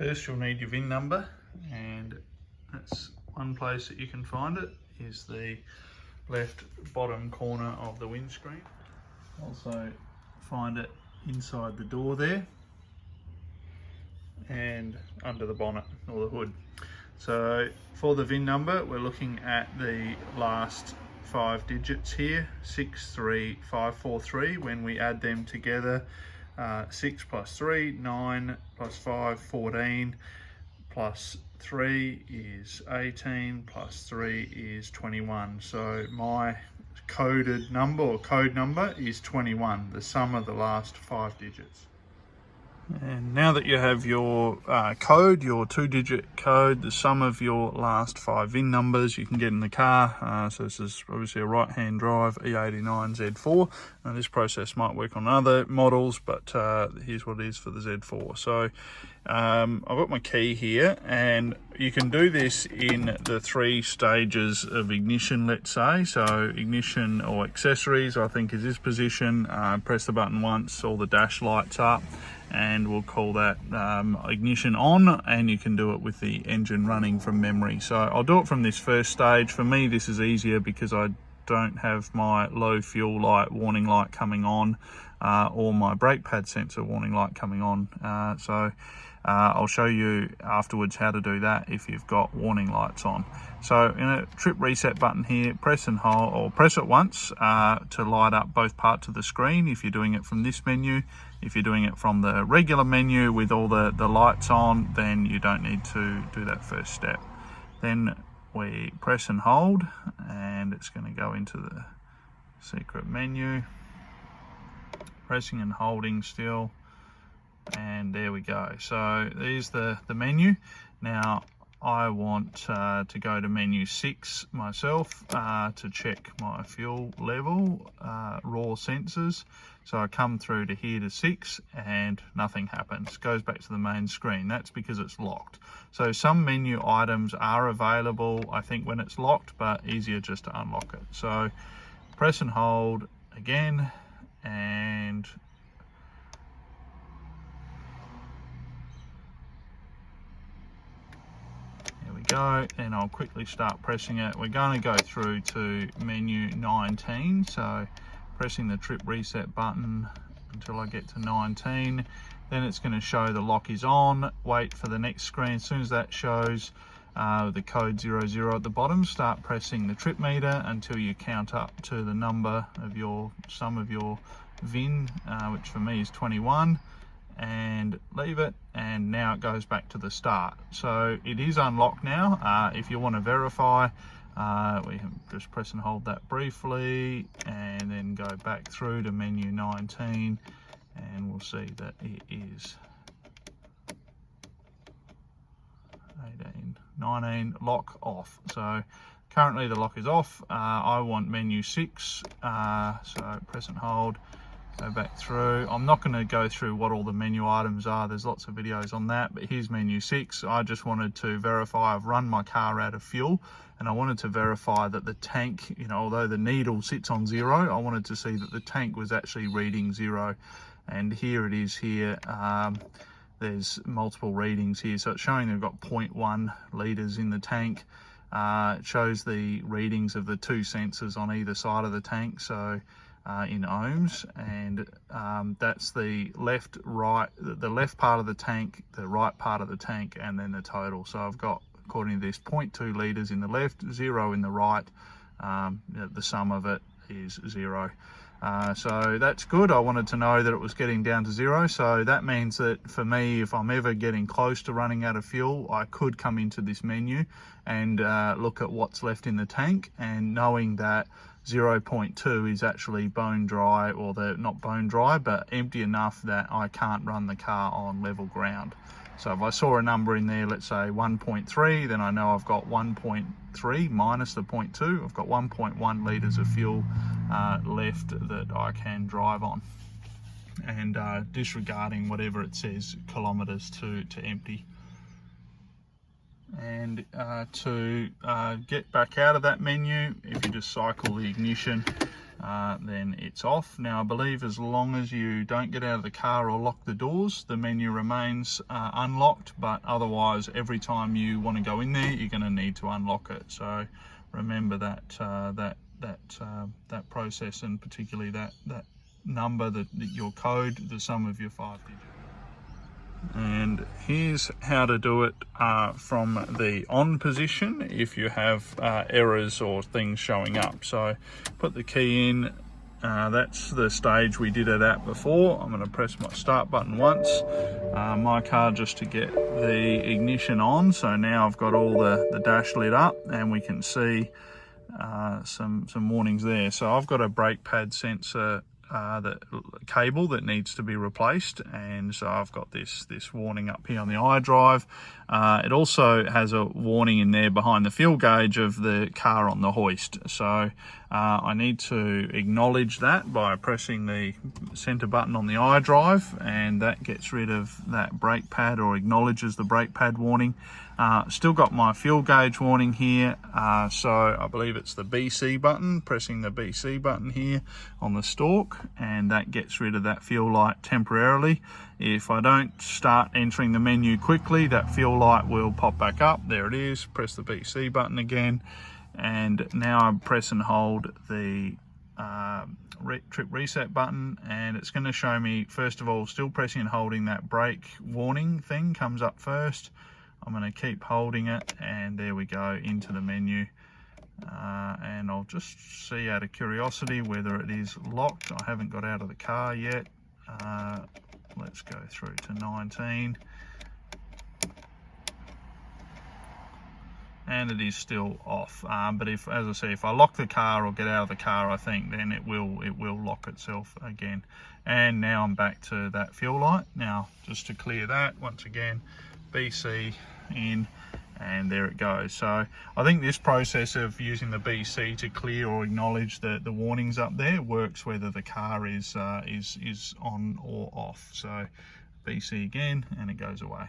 First you'll need your VIN number, and that's one place that you can find it is the left bottom corner of the windscreen. Also find it inside the door there and under the bonnet or the hood. So for the VIN number, we're looking at the last 5 digits here, 63543. When we add them together, 6 plus 3, 9 plus 5, 14, plus 3 is 18, plus 3 is 21. So my coded number or code number is 21, the sum of the last 5 digits. And now that you have your code, your 2-digit code, the sum of your last 5 VIN numbers, you can get in the car. So this is obviously a right-hand drive E89 Z4. Now this process might work on other models, but here's what it is for the Z4. So I've got my key here, and you can do this in the 3 stages of ignition, let's say. So ignition or accessories, I think, is this position. Press the button once, all the dash lights up, and we'll call that ignition on, and you can do it with the engine running from memory. So I'll do it from this first stage. For me, this is easier because I don't have my low fuel light warning light coming on or my brake pad sensor warning light coming on. I'll show you afterwards how to do that if you've got warning lights on. So in a trip reset button here, press and hold, or press it once to light up both parts of the screen if you're doing it from this menu. If you're doing it from the regular menu with all the lights on, then you don't need to do that first step. Then we press and hold, and it's going to go into the secret menu. Pressing and holding still, and there we go. So there's the menu. Now I want to go to menu 6 myself to check my fuel level, raw sensors. So I come through to here to 6 and nothing happens. Goes back to the main screen. That's because it's locked. So some menu items are available, I think, when it's locked, but easier just to unlock it. So press and hold again, and there we go. And I'll quickly start pressing it. We're going to go through to menu 19, so pressing the trip reset button until I get to 19. Then it's going to show the lock is on. Wait for the next screen. As soon as that shows the code 00 at the bottom, start pressing the trip meter until you count up to the number of your sum of your VIN, which for me is 21, and leave it, and now it goes back to the start. So it is unlocked now. If you want to verify, we can just press and hold that briefly and then go back through to menu 19, and we'll see that it is 18, 19, lock off. So currently the lock is off. I want menu 6, so press and hold, go back through. I'm not going to go through what all the menu items are, there's lots of videos on that, but here's menu 6. I just wanted to verify I've run my car out of fuel, and I wanted to verify that the tank, although the needle sits on 0, I wanted to see that the tank was actually reading 0. And here it is here. There's multiple readings here, so it's showing they've got 0.1 litres in the tank. It shows the readings of the 2 sensors on either side of the tank, so in ohms, and that's the left part of the tank, the right part of the tank, and then the total. So I've got, according to this, 0.2 litres in the left, 0 in the right. The sum of it is 0. So that's good. I wanted to know that it was getting down to 0. So that means that for me, if I'm ever getting close to running out of fuel, I could come into this menu and look at what's left in the tank, and knowing that 0.2 is actually bone dry, or not bone dry, but empty enough that I can't run the car on level ground. So if I saw a number in there, let's say 1.3, then I know I've got 1.3 minus the 0.2. I've got 1.1 litres of fuel left that I can drive on, and disregarding whatever it says kilometres to empty. And to get back out of that menu, if you just cycle the ignition then it's off. Now I believe as long as you don't get out of the car or lock the doors, the menu remains unlocked, but otherwise every time you want to go in there, you're going to need to unlock it. So remember that that process, and particularly that number, that your code, the sum of your 5 digits. And here's how to do it from the on position if you have errors or things showing up. So put the key in, that's the stage we did it at before. I'm going to press my start button once, my car, just to get the ignition on. So now I've got all the dash lit up and we can see some warnings there. So I've got a brake pad sensor the cable that needs to be replaced, and so I've got this warning up here on the iDrive. It also has a warning in there behind the fuel gauge of the car on the hoist, so I need to acknowledge that by pressing the center button on the iDrive, and that gets rid of that brake pad, or acknowledges the brake pad warning. Still got my fuel gauge warning here, so I believe it's the BC button, pressing the BC button here on the stalk, and that gets rid of that fuel light temporarily. If I don't start entering the menu quickly, that fuel light will pop back up. There it is. Press the BC button again, and now I press and hold the trip reset button, and it's going to show me, first of all, still pressing and holding, that brake warning thing comes up first. I'm going to keep holding it, and there we go, into the menu. And I'll just see out of curiosity whether it is locked. I haven't got out of the car yet. Let's go through to 19. And it is still off. But if, as I say, if I lock the car or get out of the car, I think then it will lock itself again. And now I'm back to that fuel light. Now, just to clear that, once again, BC in, and there it goes. So I think this process of using the BC to clear or acknowledge the warnings up there works whether the car is on or off. So BC again, and it goes away.